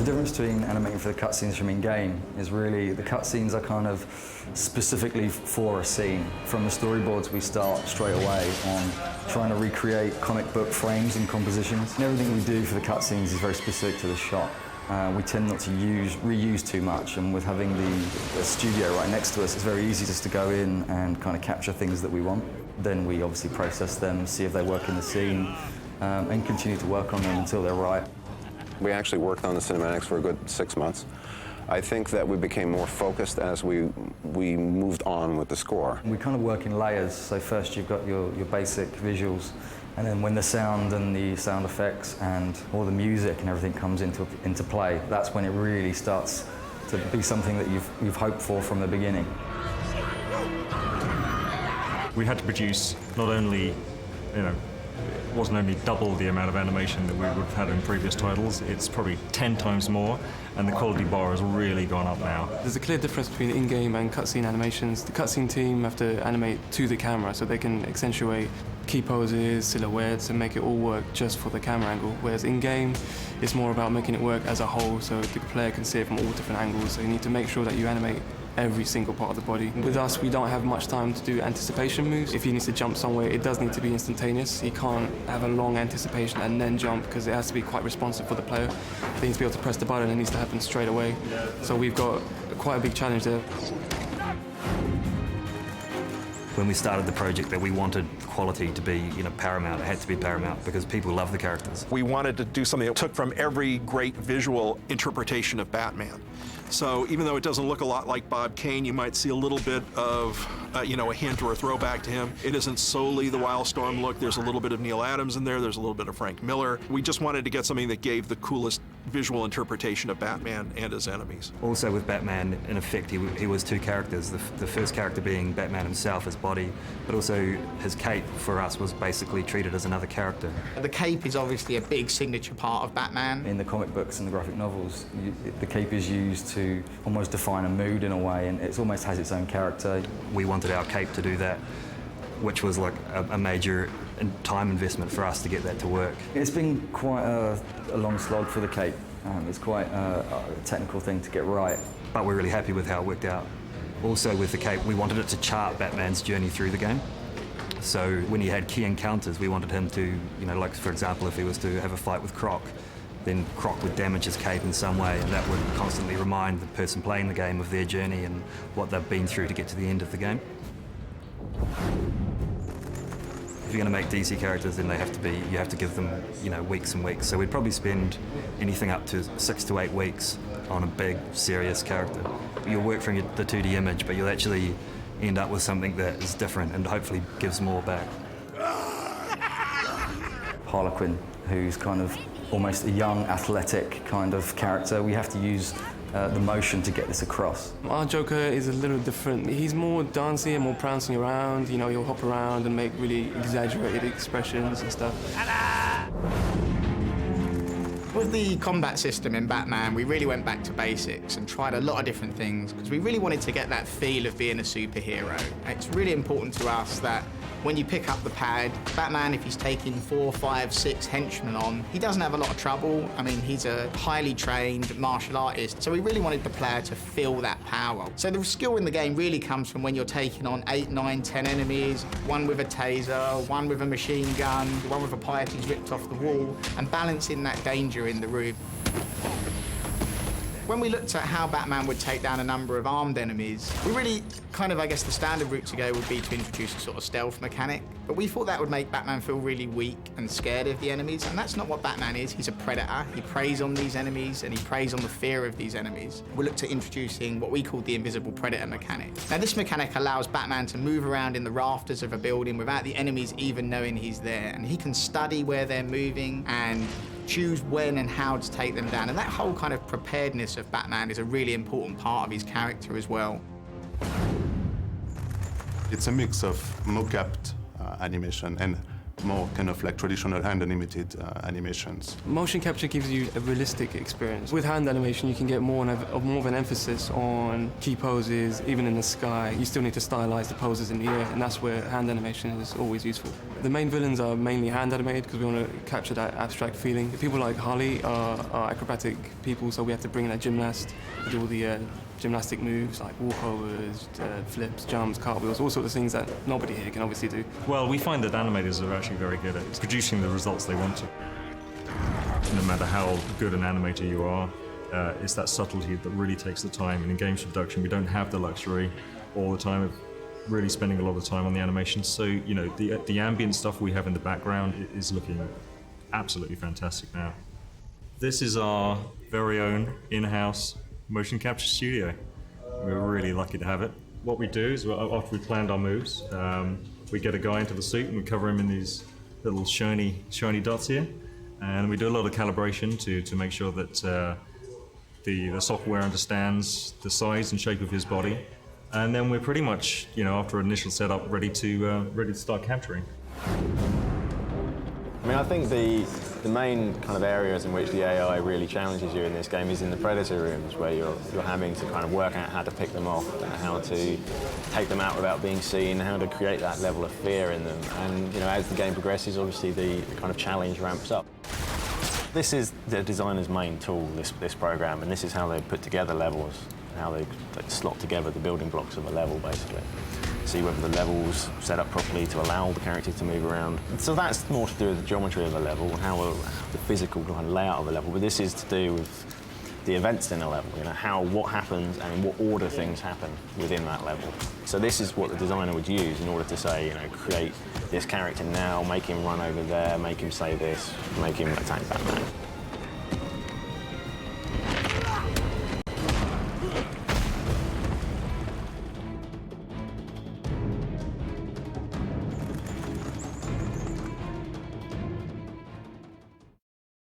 The difference between animating for the cutscenes from in-game is really the cutscenes are kind of specifically for a scene. From the storyboards, we start straight away on trying to recreate comic book frames and compositions. And everything we do for the cutscenes is very specific to the shot. We tend not to reuse too much, and with having the studio right next to us, it's very easy just to go in and kind of capture things that we want. Then we obviously process them, see if they work in the scene, and continue to work on them until they're right. We actually worked on the cinematics for a good 6 months. I think that we became more focused as we moved on with the score. We kind of work in layers, so first you've got your basic visuals, and then when the sound and the sound effects and all the music and everything comes into play, that's when it really starts to be something that you've hoped for from the beginning. We had to produce not only, it wasn't only double the amount of animation that we would have had in previous titles, it's probably 10 times more, and the quality bar has really gone up now. There's a clear difference between in-game and cutscene animations. The cutscene team have to animate to the camera so they can accentuate key poses, silhouettes, and make it all work just for the camera angle, whereas in-game, it's more about making it work as a whole so the player can see it from all different angles, so you need to make sure that you animate every single part of the body. With us, we don't have much time to do anticipation moves. If he needs to jump somewhere, it does need to be instantaneous. He can't have a long anticipation and then jump, because it has to be quite responsive for the player. They need to be able to press the button, and it needs to happen straight away. So we've got quite a big challenge there. When we started the project, that we wanted quality to be, paramount. It had to be paramount because people love the characters. We wanted to do something that took from every great visual interpretation of Batman. So even though it doesn't look a lot like Bob Kane, you might see a little bit of, a hint or a throwback to him. It isn't solely the Wildstorm look. There's a little bit of Neil Adams in there. There's a little bit of Frank Miller. We just wanted to get something that gave the coolest visual interpretation of Batman and his enemies. Also with Batman, in effect, he was two characters. The first character being Batman himself, his body, but also his cape for us was basically treated as another character. The cape is obviously a big signature part of Batman. In the comic books and the graphic novels, the cape is used to almost define a mood in a way, and it almost has its own character. We wanted our cape to do that, which was like a major time investment for us to get that to work. It's been quite a long slog for the cape. It's quite a technical thing to get right. But we're really happy with how it worked out. Also with the cape, we wanted it to chart Batman's journey through the game. So when he had key encounters, we wanted him to, like for example, if he was to have a fight with Croc, then Croc would damage his cape in some way, and that would constantly remind the person playing the game of their journey and what they've been through to get to the end of the game. If you're going to make DC characters, then you have to give them, weeks and weeks. So we'd probably spend anything up to 6 to 8 weeks on a big, serious character. You'll work from the 2D image, but you'll actually end up with something that is different and hopefully gives more back. Harlequin, who's kind of almost a young, athletic kind of character. We have to use the motion to get this across. Our Joker is a little different. He's more dancey and more prancing around. He'll hop around and make really exaggerated expressions and stuff. With the combat system in Batman, we really went back to basics and tried a lot of different things because we really wanted to get that feel of being a superhero. It's really important to us that when you pick up the pad, Batman, if he's taking 4, 5, 6 henchmen on, he doesn't have a lot of trouble. I mean, he's a highly trained martial artist, so we really wanted the player to feel that power. So the skill in the game really comes from when you're taking on 8, 9, 10 enemies, one with a taser, one with a machine gun, one with a pipe he's ripped off the wall, and balancing that danger in the room. When we looked at how Batman would take down a number of armed enemies, we really the standard route to go would be to introduce a sort of stealth mechanic. But we thought that would make Batman feel really weak and scared of the enemies, and that's not what Batman is. He's a predator. He preys on these enemies, and he preys on the fear of these enemies. We looked at introducing what we called the invisible predator mechanic. Now, this mechanic allows Batman to move around in the rafters of a building without the enemies even knowing he's there, and he can study where they're moving and choose when and how to take them down. And that whole kind of preparedness of Batman is a really important part of his character as well. It's a mix of mocap animation and more kind of like traditional hand-animated animations. Motion capture gives you a realistic experience. With hand animation, you can get more of an emphasis on key poses, even in the sky. You still need to stylize the poses in the air, and that's where hand animation is always useful. The main villains are mainly hand animated because we want to capture that abstract feeling. People like Harley are acrobatic people, so we have to bring in a gymnast to do all the gymnastic moves like walkovers, flips, jumps, cartwheels, all sorts of things that nobody here can obviously do. Well, we find that animators are actually very good at producing the results they want to. No matter how good an animator you are, it's that subtlety that really takes the time. And in games production, we don't have the luxury all the time of really spending a lot of time on the animation. So, you know, the ambient stuff we have in the background is looking absolutely fantastic now. This is our very own in-house motion capture studio. We're really lucky to have it. What we do is, after we've planned our moves, we get a guy into the suit and we cover him in these little shiny dots here. And we do a lot of calibration to make sure that the software understands the size and shape of his body. And then we're pretty much, you know, after initial setup, ready to start capturing. I mean, I think the main kind of areas in which the AI really challenges you in this game is in the predator rooms, where you're having to kind of work out how to pick them off, how to take them out without being seen, how to create that level of fear in them. And, you know, as the game progresses, obviously the kind of challenge ramps up. This is the designer's main tool, this program, and this is how they put together levels, how they slot together the building blocks of a level, basically. See whether the level's set up properly to allow the character to move around. So that's more to do with the geometry of the level and how the physical kind of layout of the level, but this is to do with the events in a level, you know, what happens and in what order things happen within that level. So this is what the designer would use in order to say, you know, create this character now, make him run over there, make him say this, make him attack Batman.